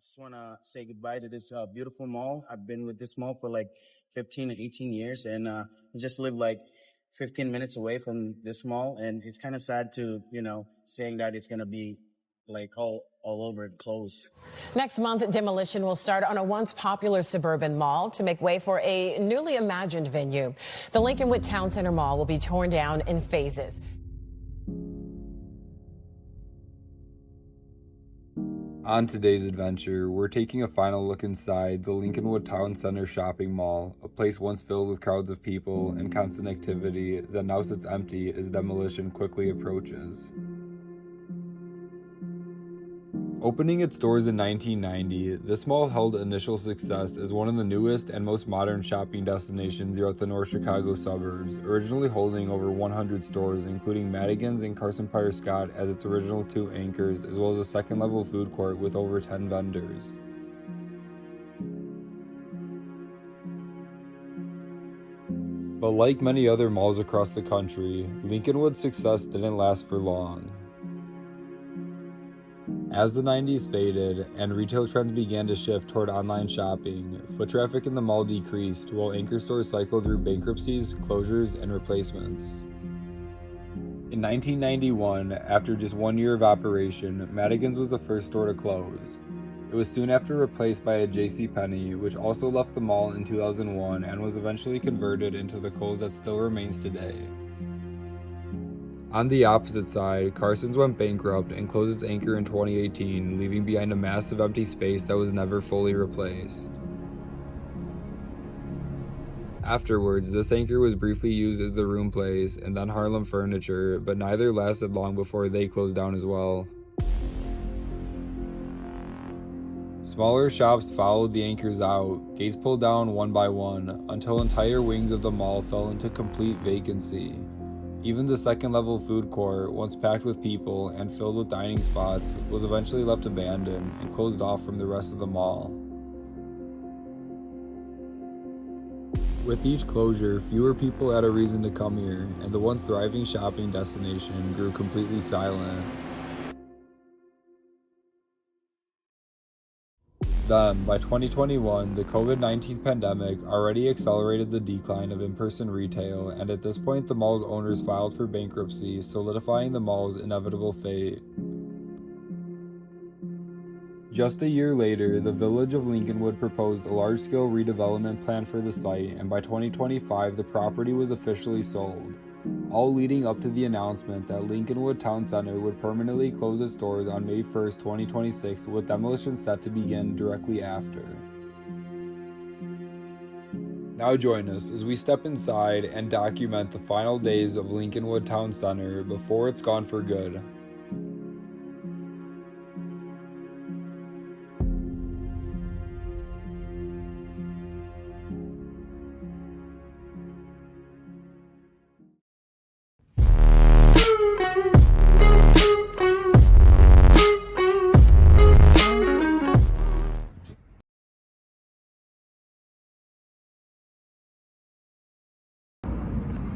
just want to say goodbye to this beautiful mall. I've been with this mall for like 15 to 18 years, and I just live like 15 minutes away from this mall, and it's kind of sad to, saying that it's going to be like all over and closed. Next month, demolition will start on a once popular suburban mall to make way for a newly imagined venue. The Lincolnwood Town Center Mall will be torn down in phases. On today's adventure, we're taking a final look inside the Lincolnwood Town Center shopping mall, a place once filled with crowds of people and constant activity that now sits empty as demolition quickly approaches. Opening its doors in 1990, this mall held initial success as one of the newest and most modern shopping destinations throughout the North Chicago suburbs, originally holding over 100 stores, including Madigan's and Carson Scott as its original two anchors, as well as a second-level food court with over 10 vendors. But like many other malls across the country, Lincolnwood's success didn't last for long. As the 90s faded and retail trends began to shift toward online shopping, foot traffic in the mall decreased while anchor stores cycled through bankruptcies, closures, and replacements. In 1991, after just 1 year of operation, Madigan's was the first store to close. It was soon after replaced by a JCPenny, which also left the mall in 2001 and was eventually converted into the Kohl's that still remains today. On the opposite side, Carson's went bankrupt and closed its anchor in 2018, leaving behind a massive empty space that was never fully replaced. Afterwards, this anchor was briefly used as the Room Place and then Harlem Furniture, but neither lasted long before they closed down as well. Smaller shops followed the anchors out, gates pulled down one by one, until entire wings of the mall fell into complete vacancy. Even the second-level food court, once packed with people and filled with dining spots, was eventually left abandoned and closed off from the rest of the mall. With each closure, fewer people had a reason to come here, and the once thriving shopping destination grew completely silent. Then, by 2021, the COVID-19 pandemic already accelerated the decline of in-person retail, and at this point the mall's owners filed for bankruptcy, solidifying the mall's inevitable fate. Just a year later, the Village of Lincolnwood proposed a large-scale redevelopment plan for the site, and by 2025 the property was officially sold, all leading up to the announcement that Lincolnwood Town Center would permanently close its doors on May 1st, 2026, with demolition set to begin directly after. Now join us as we step inside and document the final days of Lincolnwood Town Center before it's gone for good.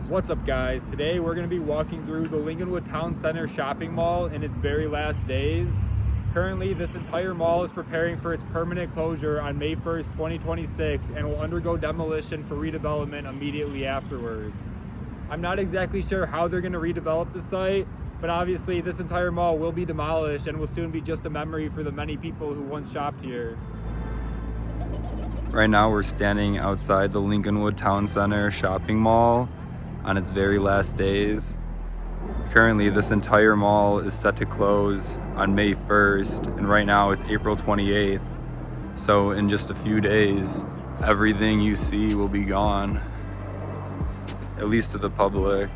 What's up guys? Today we're going to be walking through the Lincolnwood Town Center shopping mall in its very last days. Currently this entire mall is preparing for its permanent closure on May 1st, 2026 and will undergo demolition for redevelopment immediately afterwards. I'm not exactly sure how they're going to redevelop the site, but obviously this entire mall will be demolished and will soon be just a memory for the many people who once shopped here. Right now we're standing outside the Lincolnwood Town Center shopping mall on its very last days. Currently, this entire mall is set to close on May 1st, and right now it's April 28th. So in just a few days, everything you see will be gone, at least to the public,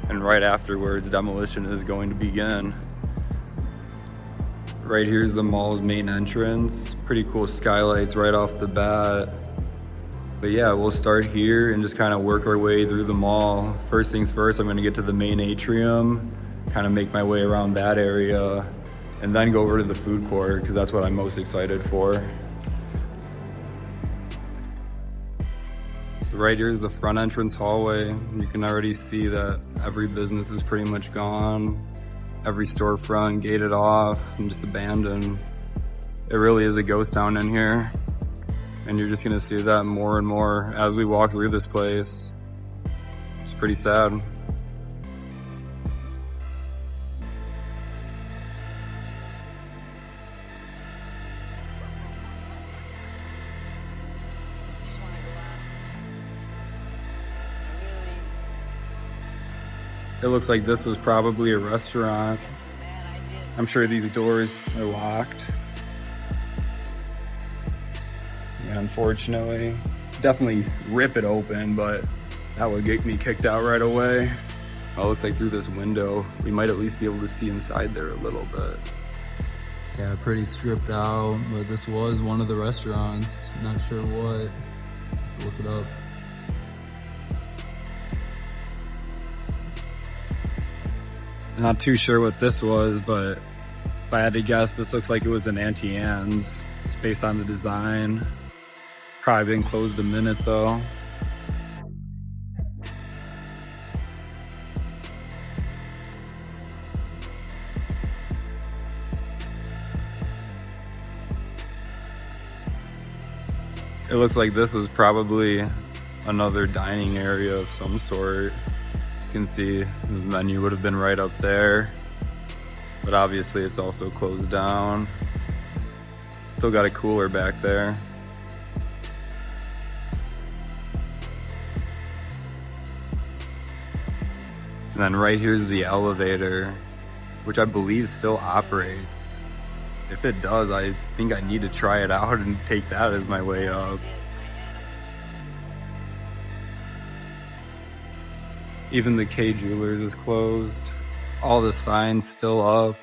and right afterwards, demolition is going to begin. Right here's the mall's main entrance. Pretty cool skylights right off the bat. But yeah, we'll start here and just kind of work our way through the mall. First things first, I'm gonna get to the main atrium, kind of make my way around that area, and then go over to the food court, because that's what I'm most excited for. So right here is the front entrance hallway. You can already see that every business is pretty much gone. Every storefront gated off and just abandoned. It really is a ghost town in here. And you're just gonna see that more and more as we walk through this place. It's pretty sad. It looks like this was probably a restaurant. I'm sure these doors are locked. Yeah, unfortunately. Definitely rip it open, but that would get me kicked out right away. Oh, it looks like through this window, we might at least be able to see inside there a little bit. Yeah, pretty stripped out, but this was one of the restaurants. Not sure what. Look it up. Not too sure what this was, but if I had to guess, this looks like it was an Auntie Anne's. It's based on the design. Probably been closed a minute though. It looks like this was probably another dining area of some sort. You can see the menu would have been right up there, but obviously it's also closed down. Still got a cooler back there. And then right here's the elevator, which I believe still operates. If it does, I think I need to try it out and take that as my way up. Even the K Jewelers is closed. All the signs still up.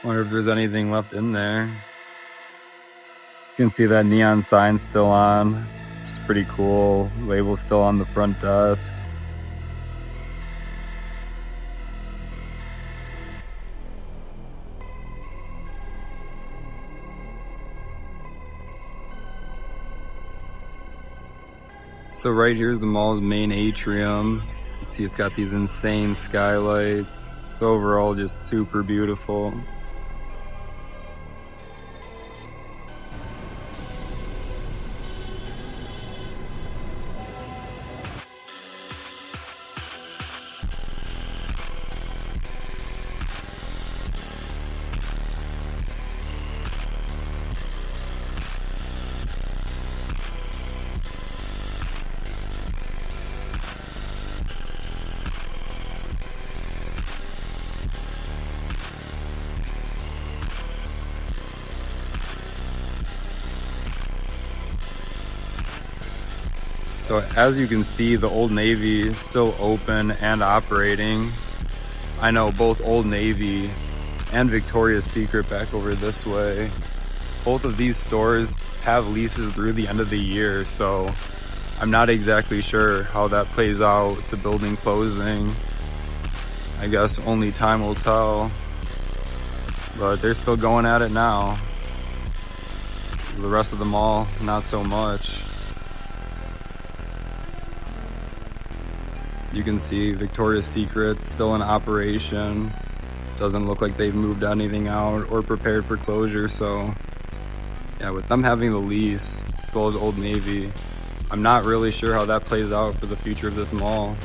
Wonder if there's anything left in there. You can see that neon sign still on. It's pretty cool. Label's still on the front desk. So right here's the mall's main atrium. You see it's got these insane skylights. So overall just super beautiful. So as you can see, the Old Navy is still open and operating. I know both Old Navy and Victoria's Secret back over this way. Both of these stores have leases through the end of the year, so I'm not exactly sure how that plays out with the building closing. I guess only time will tell, but they're still going at it now. The rest of the mall, not so much. You can see Victoria's Secret still in operation. Doesn't look like they've moved anything out or prepared for closure, so yeah, with them having the lease, as well as Old Navy, I'm not really sure how that plays out for the future of this mall.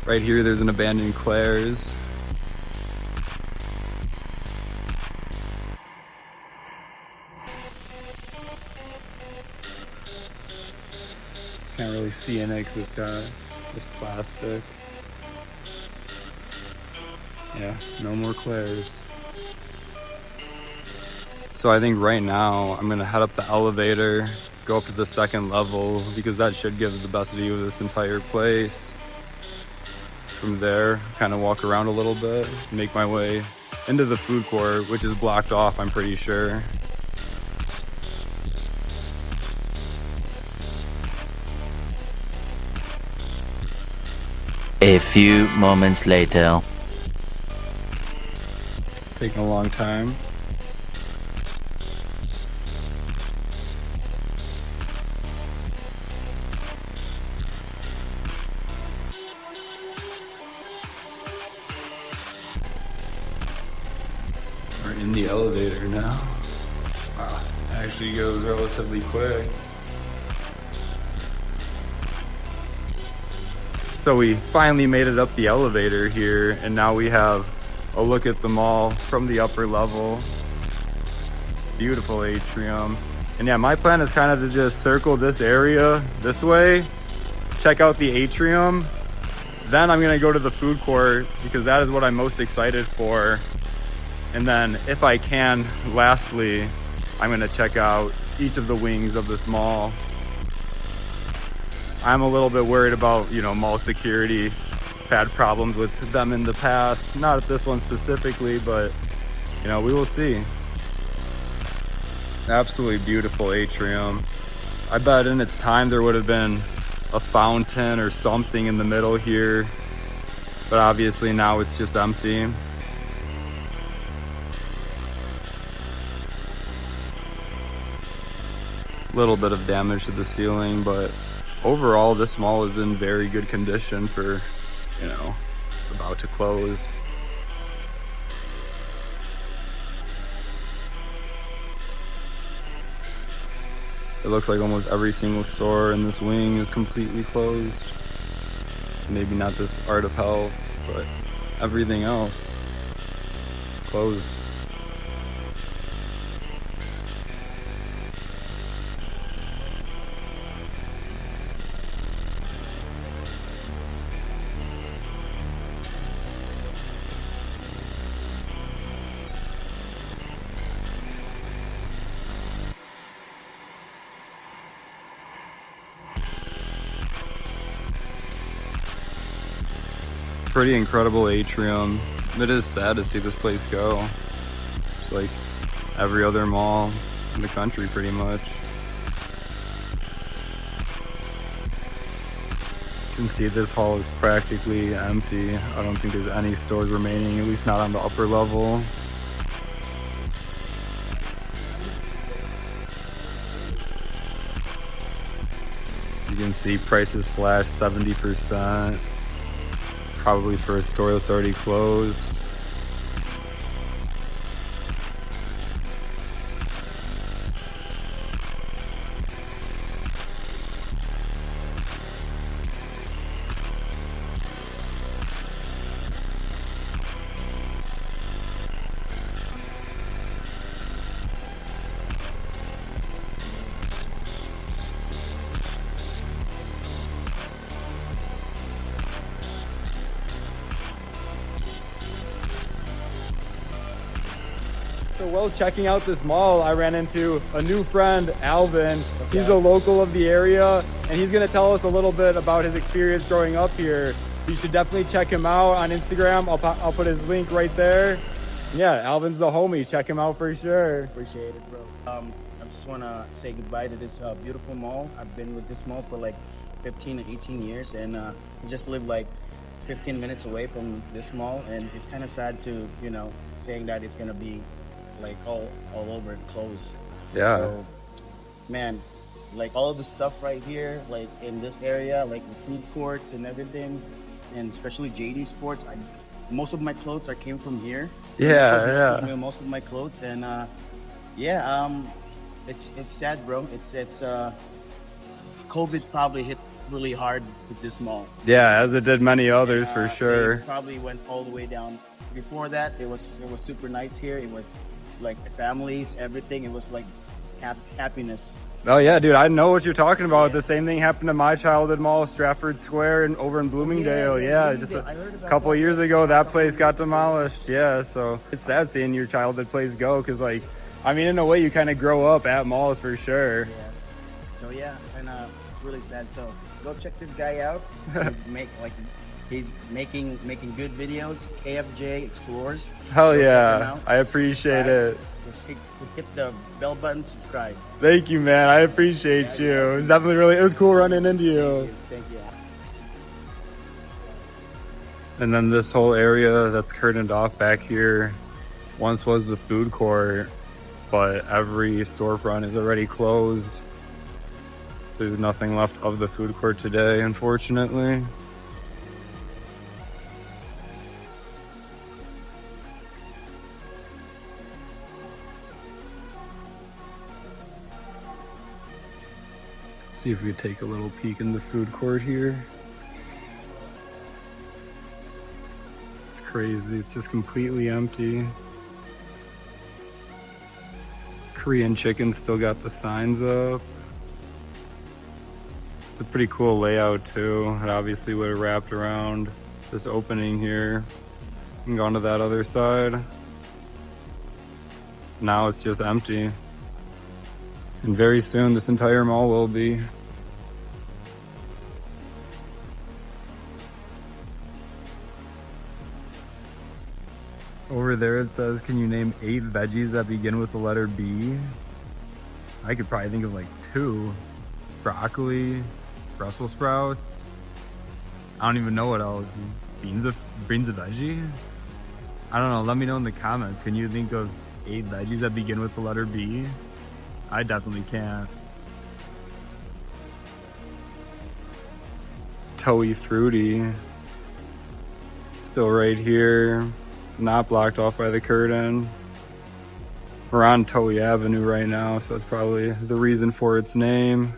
Right here, there's an abandoned Claire's. Can't really see in it because it's got this plastic. Yeah, no more Claire's. So I think right now I'm gonna head up the elevator, go up to the second level because that should give the best view of this entire place. From there, kind of walk around a little bit, make my way into the food court, which is blocked off, I'm pretty sure. A few moments later. It's taking a long time. We're in the elevator now. Wow, it actually goes relatively quick. So we finally made it up the elevator here, and now we have a look at the mall from the upper level. Beautiful atrium. And yeah, my plan is kind of to just circle this area this way, check out the atrium. Then I'm gonna go to the food court because that is what I'm most excited for. And then if I can, lastly, I'm gonna check out each of the wings of this mall. I'm a little bit worried about, you know, mall security. Had problems with them in the past, not at this one specifically, but you know, we will see. Absolutely beautiful atrium. I bet in its time there would have been a fountain or something in the middle here, but obviously now it's just empty. Little bit of damage to the ceiling, but overall this mall is in very good condition for, you know, about to close. It looks like almost every single store in this wing is completely closed. Maybe not this Art of Health, but everything else closed. Pretty incredible atrium. It is sad to see this place go. It's like every other mall in the country pretty much. You can see this hall is practically empty. I don't think there's any stores remaining, at least not on the upper level. You can see prices slashed 70%. Probably for a store that's already closed. So while checking out this mall, I ran into a new friend, Alvin. Okay. He's a local of the area, and he's gonna tell us a little bit about his experience growing up here. You should definitely check him out on Instagram. I'll put his link right there. Yeah, Alvin's the homie. Check him out for sure. Appreciate it, bro. I just want to say goodbye to this beautiful mall. I've been with this mall for like 15 to 18 years, and I just live like 15 minutes away from this mall, and it's kind of sad to, you know, saying that it's gonna be like all over and closed. Yeah. So, man, like all of the stuff right here, like in this area, like the food courts and everything, and especially JD Sports. Most of my clothes came from here. Yeah, most of my clothes, and it's sad, bro. It's COVID probably hit really hard with this mall. Yeah, as it did many others for sure. It probably went all the way down. Before that, it was super nice here. It was like families, everything. It was like happiness. Oh yeah, dude, I know what you're talking about. Yeah. The same thing happened to my childhood mall, Stratford Square, and over in Bloomingdale. Yeah, just a couple of years ago, that place got demolished. Yeah, so it's sad seeing your childhood place go, because like, I mean, in a way, you kind of grow up at malls for sure. Yeah. So yeah, and it's really sad. So go check this guy out. He's making good videos. KFJ Explores. Hell yeah, I appreciate it. Just hit the bell button, subscribe. Thank you, man. I appreciate you. It was definitely it was cool running into you. Thank you. And then this whole area that's curtained off back here once was the food court, but every storefront is already closed. There's nothing left of the food court today, unfortunately. See if we could take a little peek in the food court here. It's crazy, it's just completely empty. Korean chicken still got the signs up. It's a pretty cool layout too. It obviously would have wrapped around this opening here and gone to that other side. Now it's just empty. And very soon this entire mall will be. Over there it says, can you name 8 veggies that begin with the letter B? I could probably think of like 2. Broccoli, Brussels sprouts. I don't even know what else. Beans a veggie? I don't know, let me know in the comments. Can you think of 8 veggies that begin with the letter B? I definitely can't. Toey Fruity. Still right here. Not blocked off by the curtain. We're on Toey Avenue right now, so that's probably the reason for its name.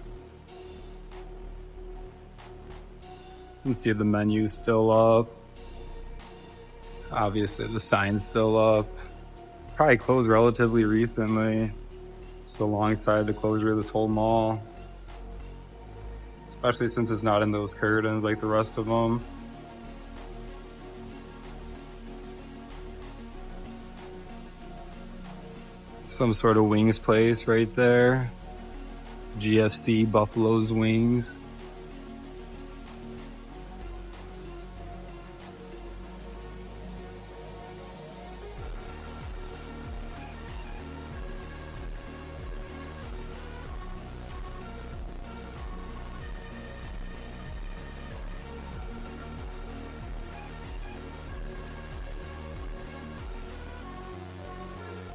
You can see the menu's still up. Obviously the sign's still up. Probably closed relatively recently. Just alongside the closure of this whole mall. Especially since it's not in those curtains like the rest of them. Some sort of wings place right there. GFC Buffalo's Wings.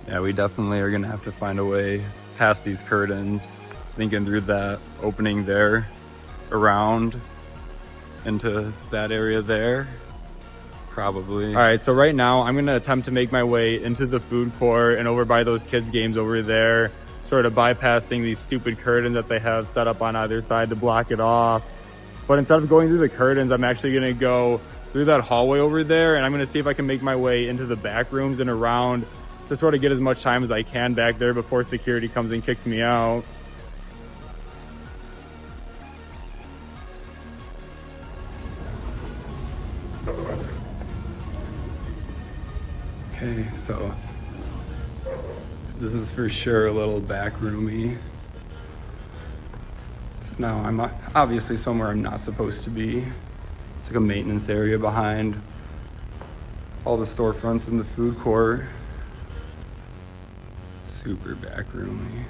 Yeah, we definitely are gonna have to find a way past these curtains, thinking through that opening there, around into that area there, probably. All right, so right now I'm gonna attempt to make my way into the food court and over by those kids' games over there, sort of bypassing these stupid curtains that they have set up on either side to block it off. But instead of going through the curtains, I'm actually gonna go through that hallway over there, and I'm gonna see if I can make my way into the back rooms and around to sort of get as much time as I can back there before security comes and kicks me out. Okay, so this is for sure a little back roomy. So now I'm obviously somewhere I'm not supposed to be. It's like a maintenance area behind all the storefronts in the food court. Super back roomy.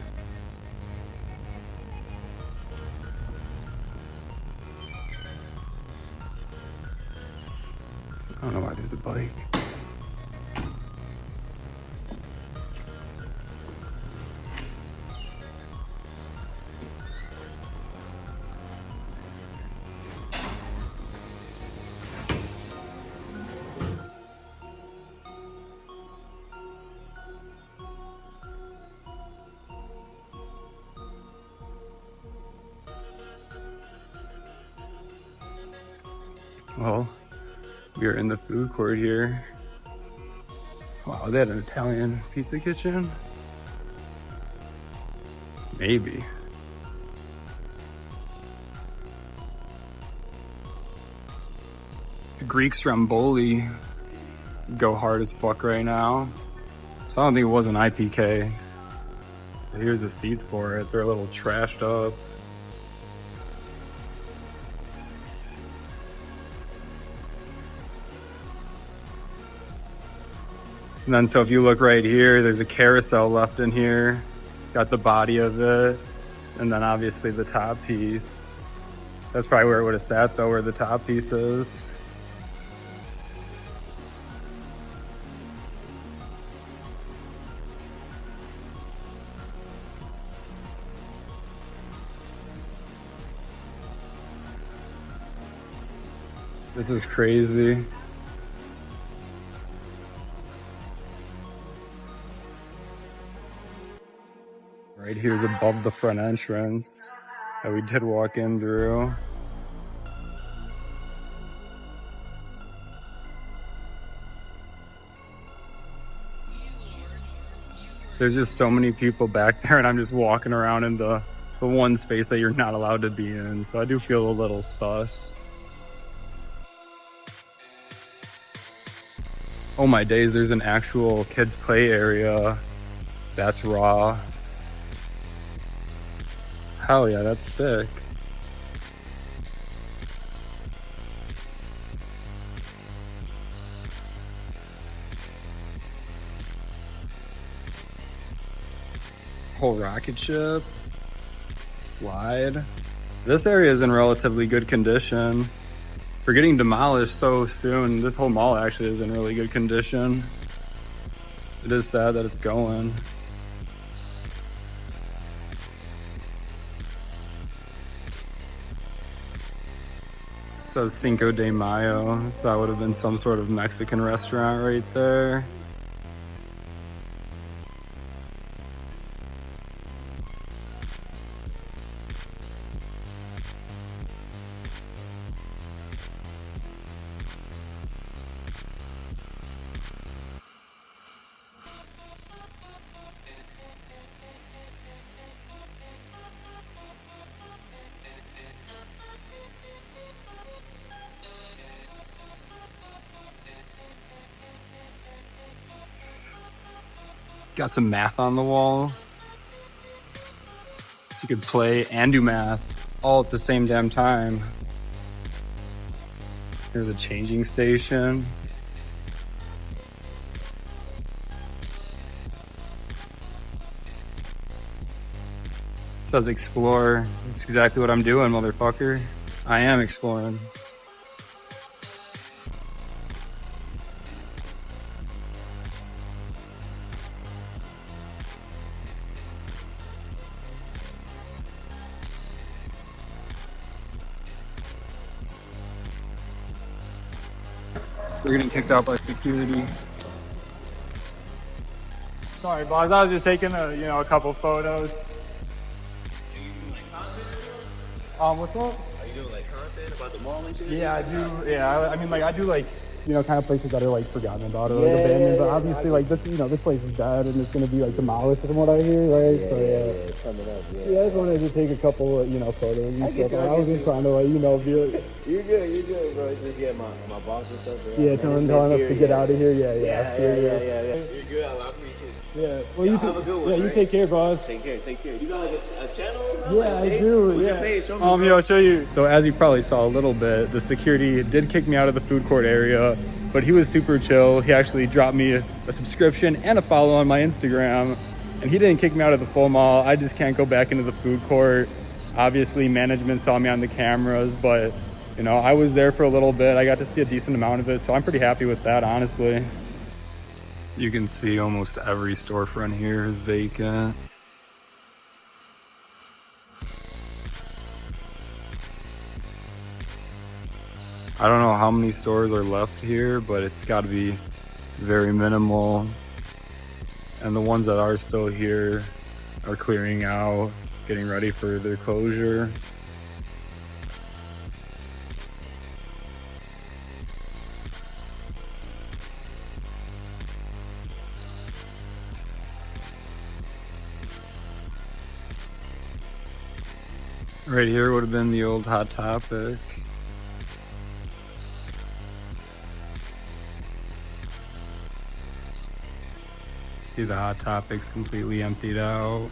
I don't know why there's a bike. Well, we are in the food court here. Wow, they had an Italian pizza kitchen? Maybe. The Greek Stromboli go hard as fuck right now. So I don't think it was an IPK. But here's the seats for it. They're a little trashed up. And then so if you look right here, there's a carousel left in here. Got the body of it. And then obviously the top piece. That's probably where it would have sat though, where the top piece is. This is crazy. Right here's above the front entrance. that we did walk in through. There's just so many people back there, and I'm just walking around in the one space that you're not allowed to be in. So I do feel a little sus. Oh my days, there's an actual kids play area. That's raw. Hell yeah, that's sick. Whole rocket ship, slide. This area is in relatively good condition. For getting demolished so soon, this whole mall actually is in really good condition. It is sad that it's going. It says Cinco de Mayo, so that would have been some sort of Mexican restaurant right there. Got some math on the wall. So you could play and do math all at the same damn time. Here's a changing station. It says explore. That's exactly what I'm doing, motherfucker. I am exploring. We're getting kicked out by security. Sorry, boss. I was just taking a couple photos. What's up? Are you doing like content about the mall and shit? Yeah, I do. Yeah, I mean, like, I do like, kind of places that are like forgotten about or like abandoned. But obviously, like this, this place is dead and it's gonna be like demolished from what I hear, right? Yeah, coming up. Yeah, I just wanted to take a couple, photos and stuff. I was just trying to, be like, You're good, bro. Just get my boss and stuff. Bro. yeah, telling us to get out of here. Yeah. You're good. I appreciate it. Yeah. Well, you have a good one. Yeah, you right? take care, boss. Take care. You got like a channel? Yeah, I do. What's your page? Show me, I'll show you. So as you probably saw a little bit, the security did kick me out of the food court area, but he was super chill. He actually dropped me a subscription and a follow on my Instagram, and he didn't kick me out of the full mall. I just can't go back into the food court. Obviously, management saw me on the cameras, but I was there for a little bit. I got to see a decent amount of it, so I'm pretty happy with that, honestly. You can see almost every storefront here is vacant. I don't know how many stores are left here, but it's got to be very minimal. And the ones that are still here are clearing out, getting ready for their closure. Right here would have been the old Hot Topic. See, the Hot Topic's completely emptied out.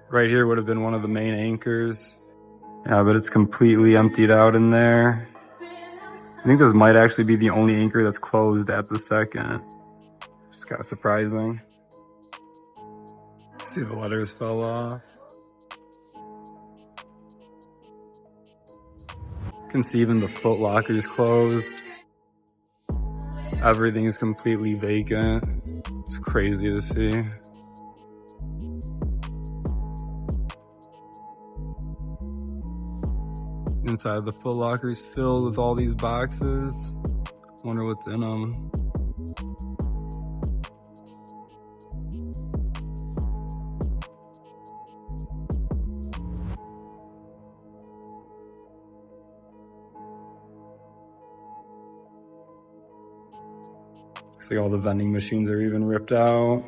Right here would have been one of the main anchors. Yeah, but it's completely emptied out in there. I think this might actually be the only anchor that's closed at the second. It's kind of surprising. See, the letters fell off. You can see even the Foot Locker's closed. Everything's completely vacant. It's crazy to see. Inside the Foot Locker's filled with all these boxes. Wonder what's in them. Looks like all the vending machines are even ripped out.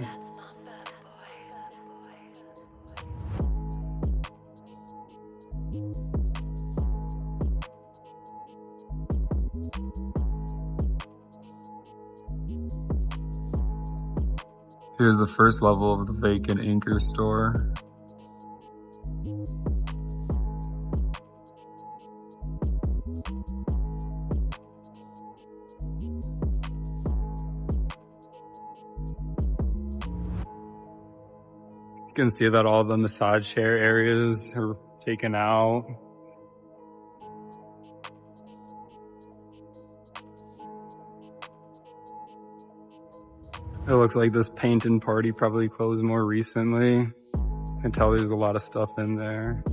Here's the first level of the vacant anchor store. You can see that all the massage chair areas are taken out. It looks like this painting party probably closed more recently. You can tell there's a lot of stuff in there.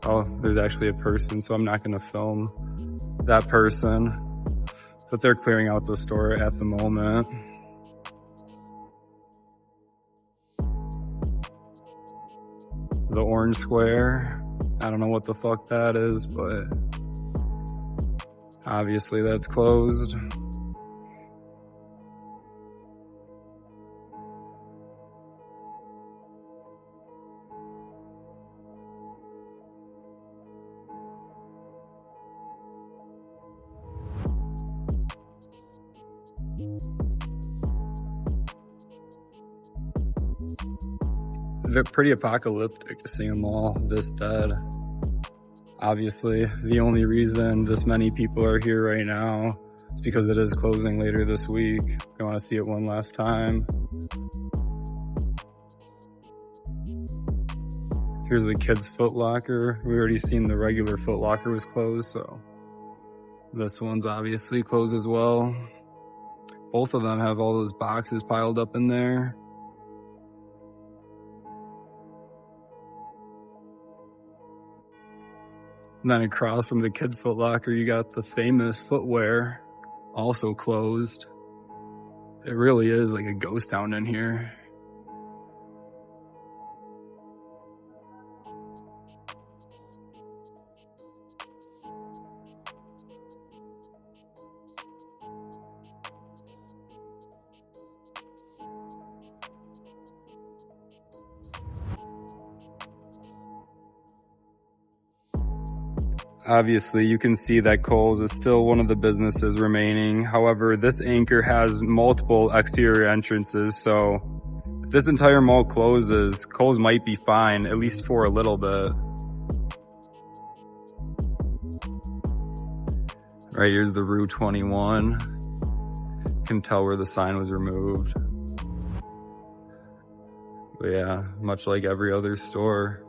Oh, there's actually a person, so I'm not gonna film that person. But they're clearing out the store at the moment. The orange square. I don't know what the fuck that is, but obviously that's closed. Pretty apocalyptic to see them all this dead. Obviously, the only reason this many people are here right now is because it is closing later this week. I want to see it one last time. Here's the kids' Foot Locker. We already seen the regular Foot Locker was closed, so this one's obviously closed as well. Both of them have all those boxes piled up in there. And then across from the kids' Foot Locker, you got the famous footwear, also closed. It really is like a ghost town in here. Obviously, you can see that Kohl's is still one of the businesses remaining. However, this anchor has multiple exterior entrances, so if this entire mall closes, Kohl's might be fine, at least for a little bit. Right here's the Rue 21. You can tell where the sign was removed. But yeah, much like every other store,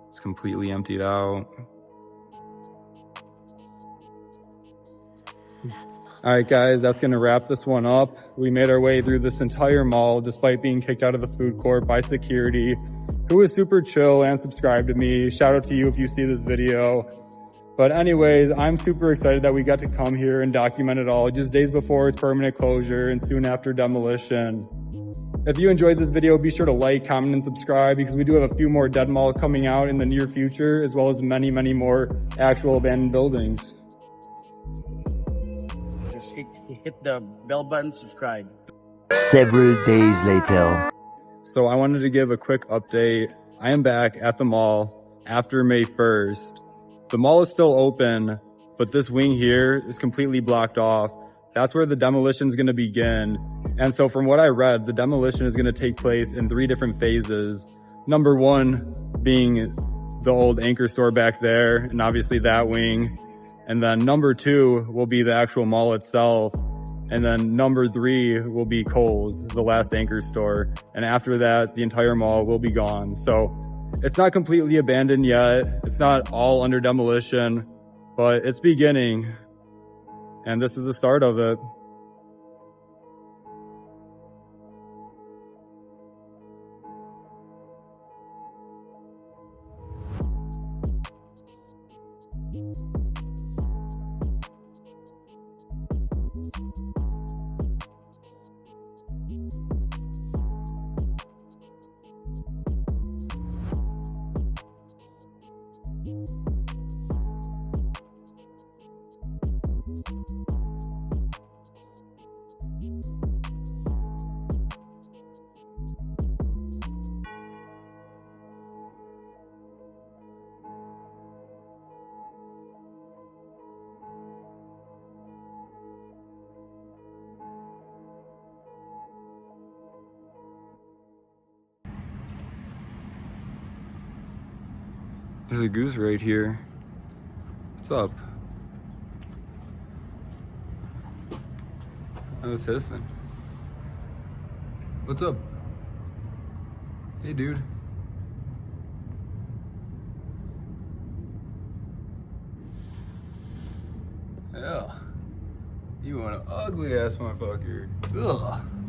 it's completely emptied out. All right, guys, that's gonna wrap this one up. We made our way through this entire mall despite being kicked out of the food court by security, who was super chill and subscribed to me. Shout out to you if you see this video. But anyways, I'm super excited that we got to come here and document it all just days before its permanent closure and soon after demolition. If you enjoyed this video, be sure to like, comment, and subscribe because we do have a few more dead malls coming out in the near future, as well as many, many more actual abandoned buildings. Hit the bell button, subscribe. Several days later. So I wanted to give a quick update. I am back at the mall after May 1st. The mall is still open, but this wing here is completely blocked off. That's where the demolition is going to begin. And so from what I read, the demolition is going to take place in 3 different phases. Number 1 being the old anchor store back there, and obviously that wing. And then number 2 will be the actual mall itself. And then number 3 will be Kohl's, the last anchor store. And after that, the entire mall will be gone. So it's not completely abandoned yet. It's not all under demolition, but it's beginning. And this is the start of it. There's a goose right here. What's up? Oh, it's hissing. What's up? Hey, dude. Yeah. You want an ugly ass motherfucker. Ugh.